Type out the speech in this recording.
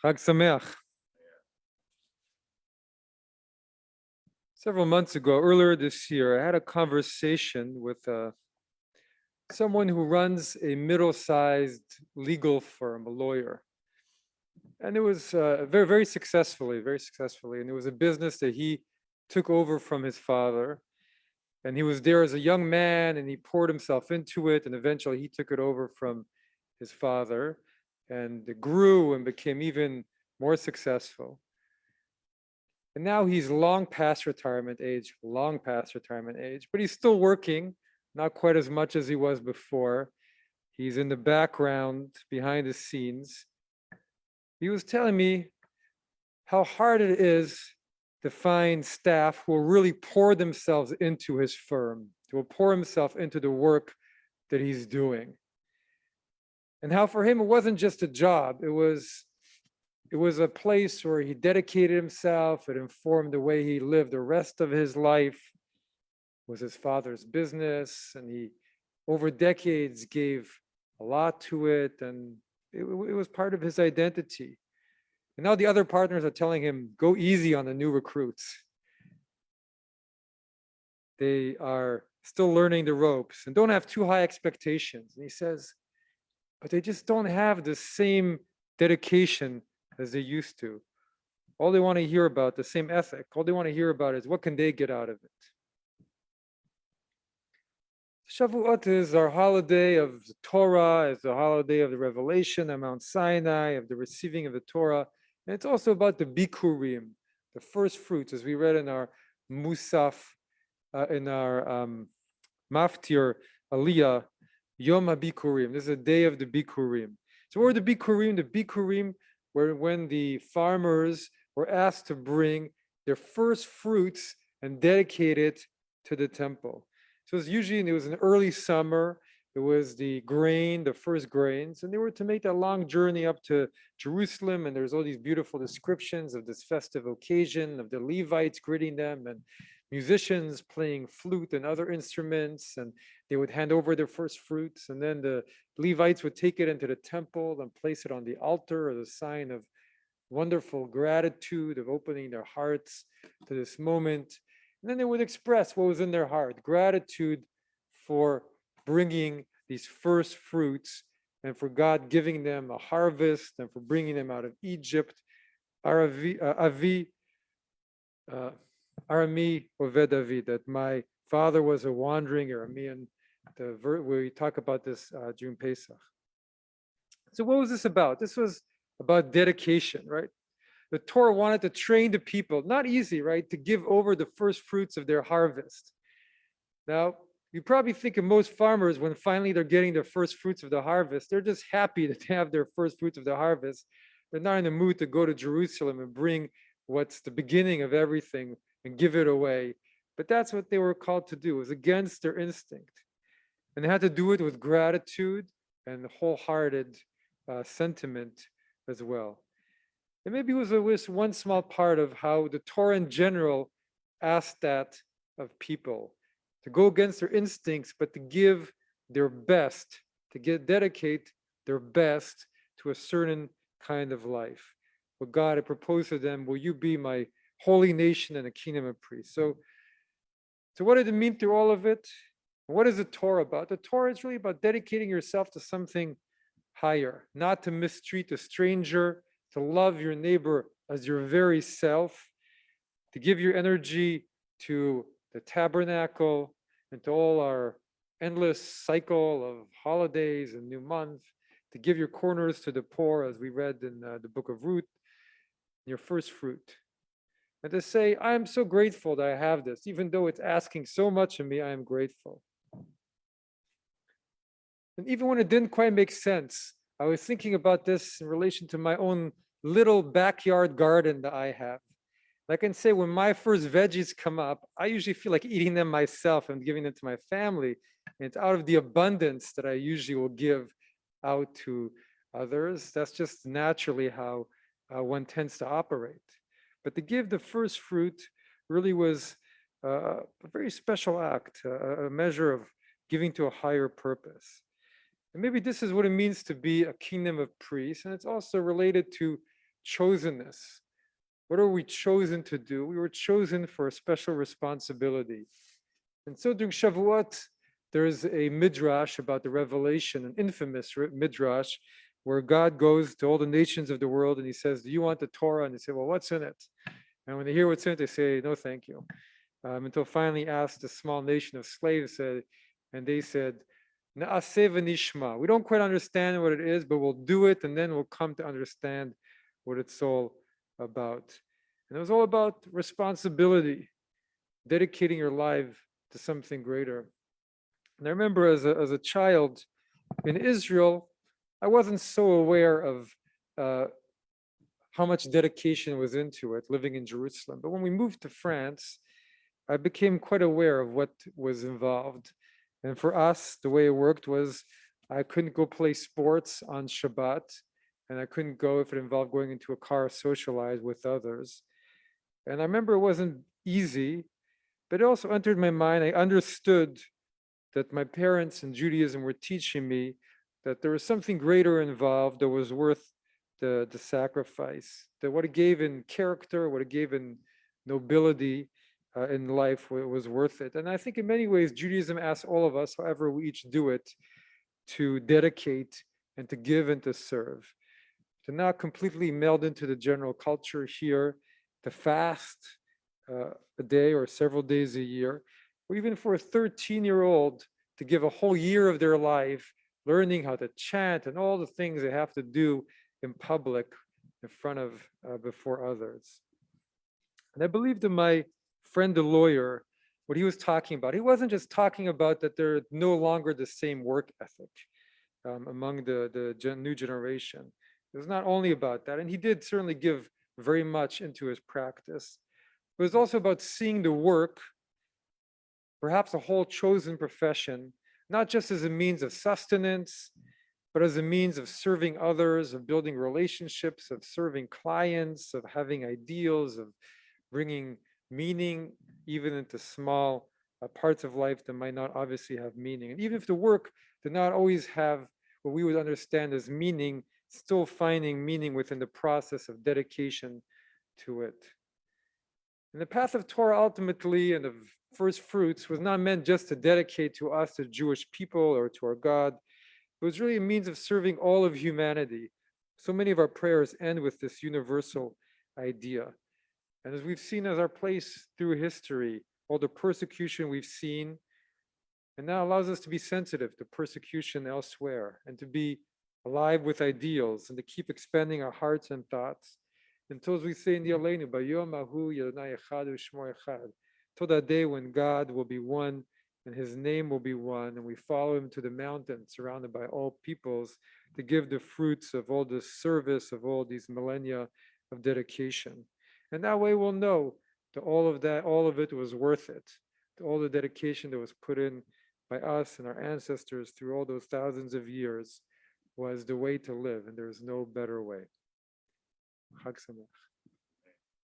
Chag Sameach. Several months ago, earlier this year, I had a conversation with someone who runs a middle-sized legal firm, a lawyer. And it was very, very successfully. And it was a business that he took over from his father. And he was there as a young man and he poured himself into it. And eventually he took it over from his father. And it grew and became even more successful. And now he's long past retirement age, but he's still working, not quite as much as he was before. He's in the background, behind the scenes. He was telling me how hard it is to find staff who will really pour themselves into his firm, who will pour himself into the work that he's doing. And how for him, it wasn't just a job, it was a place where he dedicated himself. It informed the way he lived the rest of his life. It was his father's business, and he, over decades, gave a lot to it, and it was part of his identity. And now the other partners are telling him, go easy on the new recruits. They are still learning the ropes and don't have too high expectations. And he says, but they just don't have the same dedication as they used to. All they want to hear about, the same ethic, all they want to hear about is what can they get out of it. Shavuot is our holiday of the Torah, it's the holiday of the revelation at Mount Sinai, of the receiving of the Torah. And it's also about the bikurim, the first fruits, as we read in our Musaf, in our Maftir Aliyah, Yom HaBikurim. This is a day of the bikurim. So what are the bikurim? The bikurim were when the farmers were asked to bring their first fruits and dedicate it to the temple. So it was an early summer. It was the grain, the first grains, and they were to make that long journey up to Jerusalem. And there's all these beautiful descriptions of this festive occasion, of the Levites greeting them and musicians playing flute and other instruments. And they would hand over their first fruits. And then the Levites would take it into the temple and place it on the altar as a sign of wonderful gratitude, of opening their hearts to this moment. And then they would express what was in their heart, gratitude for bringing these first fruits and for God giving them a harvest and for bringing them out of Egypt. Arami Oved David, that my father was a wandering Aramean. We talk about this during Pesach. So what was this about? This was about dedication, right? The Torah wanted to train the people, not easy, right, to give over the first fruits of their harvest. Now, you probably think of most farmers when finally they're getting their first fruits of the harvest, they're just happy that they have their first fruits of the harvest. They're not in the mood to go to Jerusalem and bring what's the beginning of everything and give it away. But that's what they were called to do. It was against their instinct. And they had to do it with gratitude and wholehearted sentiment as well. And maybe it was one small part of how the Torah in general asked that of people, to go against their instincts, but to give their best, to dedicate their best to a certain kind of life. Well, God had proposed to them, will you be my holy nation and a kingdom of priests? So what did it mean through all of it? What is the Torah about? The Torah is really about dedicating yourself to something higher, not to mistreat a stranger, to love your neighbor as your very self, to give your energy to the tabernacle and to all our endless cycle of holidays and new month, to give your corners to the poor, as we read in the book of Ruth, your first fruit. And to say, I am so grateful that I have this, even though it's asking so much of me, I am grateful. And even when it didn't quite make sense, I was thinking about this in relation to my own little backyard garden that I have. I can say when my first veggies come up, I usually feel like eating them myself and giving them to my family. And it's out of the abundance that I usually will give out to others. That's just naturally how one tends to operate. But to give the first fruit really was a very special act, a measure of giving to a higher purpose. And maybe this is what it means to be a kingdom of priests. And it's also related to chosenness. What are we chosen to do? We were chosen for a special responsibility. And so during Shavuot, there's a midrash about the revelation, an infamous midrash, where God goes to all the nations of the world and he says, do you want the Torah? And they say, well, what's in it? And when they hear what's in it, they say, no, thank you. Until finally asked a small nation of slaves, and they said, Na'aseh v'nishma. We don't quite understand what it is, but we'll do it, and then we'll come to understand what it's all about. And it was all about responsibility, dedicating your life to something greater. And I remember as a child in Israel, I wasn't so aware of how much dedication was into it, living in Jerusalem. But when we moved to France, I became quite aware of what was involved. And for us, the way it worked was I couldn't go play sports on Shabbat, and I couldn't go if it involved going into a car, socialize with others. And I remember it wasn't easy, but it also entered my mind. I understood that my parents in Judaism were teaching me that there was something greater involved that was worth the sacrifice, that what it gave in character, what it gave in nobility in life was worth it. And I think in many ways, Judaism asks all of us, however we each do it, to dedicate and to give and to serve, to not completely meld into the general culture here, to fast a day or several days a year, or even for a 13-year-old to give a whole year of their life learning how to chant and all the things they have to do in public in front of before others. And I believe that my friend the lawyer, what he was talking about, he wasn't just talking about that they're no longer the same work ethic among the new generation. It was not only about that, and he did certainly give very much into his practice. It was also about seeing the work, perhaps a whole chosen profession, not just as a means of sustenance, but as a means of serving others, of building relationships, of serving clients, of having ideals, of bringing meaning even into small parts of life that might not obviously have meaning. And even if the work did not always have what we would understand as meaning, still finding meaning within the process of dedication to it. And the path of Torah ultimately and of first fruits was not meant just to dedicate to us, the Jewish people, or to our God. It was really a means of serving all of humanity. So many of our prayers end with this universal idea. And as we've seen as our place through history, all the persecution we've seen, and now allows us to be sensitive to persecution elsewhere and to be alive with ideals and to keep expanding our hearts and thoughts until, as we say in the Aleinu, Bayom Ahu Yadonai Echad U'Shmo Echad, till that day when God will be one and his name will be one, and we follow him to the mountain surrounded by all peoples to give the fruits of all this service, of all these millennia of dedication. And that way we'll know that all of it was worth it. All the dedication that was put in by us and our ancestors through all those thousands of years was the way to live, and there's no better way. Chag Sameach.